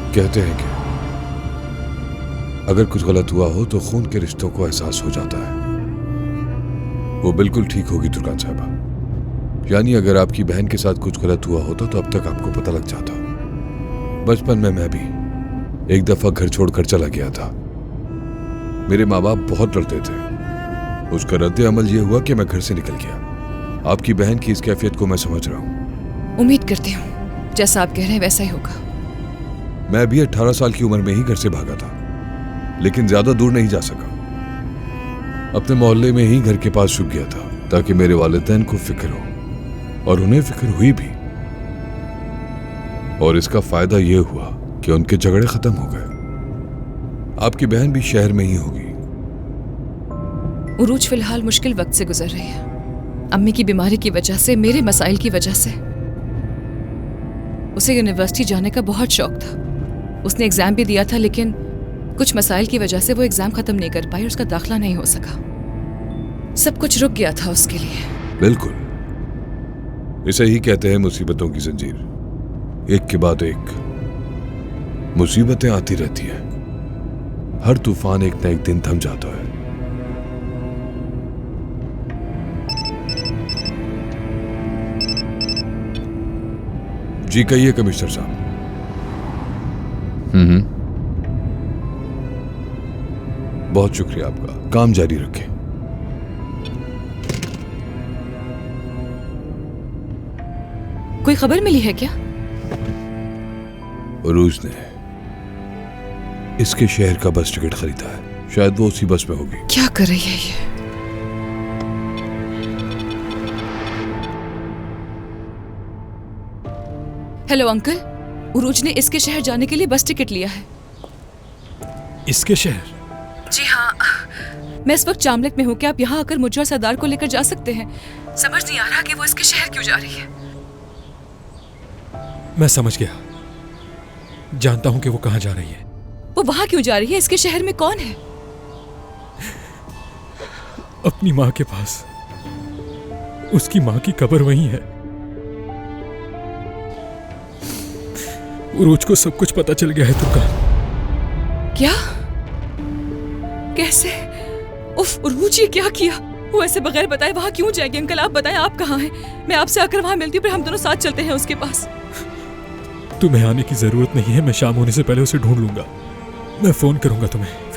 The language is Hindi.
कहते हैं कि अगर कुछ गलत हुआ हो तो खून के रिश्तों को एहसास हो जाता है। वो बिल्कुल ठीक होगी दुर्गान साहिबा। यानी अगर आपकी बहन के साथ कुछ गलत हुआ होता तो अब तक आपको पता लग जाता। बचपन में मैं भी एक दफा घर छोड़कर चला गया था। मेरे माँ बाप बहुत डरते थे। उसका रद्द अमल यह हुआ कि मैं घर से निकल गया। आपकी बहन की इस कैफियत को मैं समझ रहा हूँ। उम्मीद करती हूँ जैसा आप कह रहे हैं वैसा ही होगा। मैं भी 18 साल की उम्र में ही घर से भागा था, लेकिन ज्यादा दूर नहीं जा सका। अपने मोहल्ले में ही घर के पास छुप गया था ताकि मेरे वालिदैन को फिक्र हो, और उन्हें फिक्र हुई भी। और इसका फायदा यह हुआ कि उनके झगड़े खत्म हो गए। आपकी बहन भी शहर में ही होगी। उरूज फिलहाल मुश्किल वक्त से गुजर रही है। अम्मी की बीमारी की वजह से, मेरे मसाइल की वजह से। उसे यूनिवर्सिटी जाने का बहुत शौक था। उसने एग्जाम भी दिया था, लेकिन कुछ मसाइल की वजह से वो एग्जाम खत्म नहीं कर पाई और उसका दाखिला नहीं हो सका। सब कुछ रुक गया था उसके लिए। बिल्कुल, इसे ही कहते हैं मुसीबतों की जंजीर। एक के बाद एक मुसीबतें आती रहती हैं। हर तूफान एक न एक दिन थम जाता है। जी कहिए कमिश्नर साहब। बहुत शुक्रिया आपका। काम जारी रखें। कोई खबर मिली है क्या? उरूज ने इसके शहर का बस टिकट खरीदा है। शायद वो उसी बस में होगी। क्या कर रही है ये? हेलो अंकल, उरूज ने इसके शहर जाने के लिए बस टिकट लिया है। इसके शहर? जी हाँ, मैं इस वक्त चामलिक में हूँ। क्या आप यहाँ आकर मुझे और सरदार को लेकर जा सकते हैं? समझ नहीं आ रहा कि वो इसके शहर क्यों जा रही है। मैं समझ गया। जानता हूँ कि वो कहाँ जा रही है। वो वहाँ क्यों जा रही है? इसके शहर में कौन है? अपनी माँ के पास। उसकी माँ की कब्र वहीं है। उरूज को सब कुछ पता चल गया है तुर्कान। क्या? कैसे? उफ, उरूज ये क्या किया? वो ऐसे बगैर बताए वहां क्यों जाएगी? अंकल आप बताएं, आप कहाँ हैं? मैं आपसे आकर वहां मिलती हूँ, फिर हम दोनों साथ चलते हैं उसके पास। तुम्हें आने की जरूरत नहीं है। मैं शाम होने से पहले उसे ढूंढ लूंगा। मैं फोन करूंगा तुम्हें।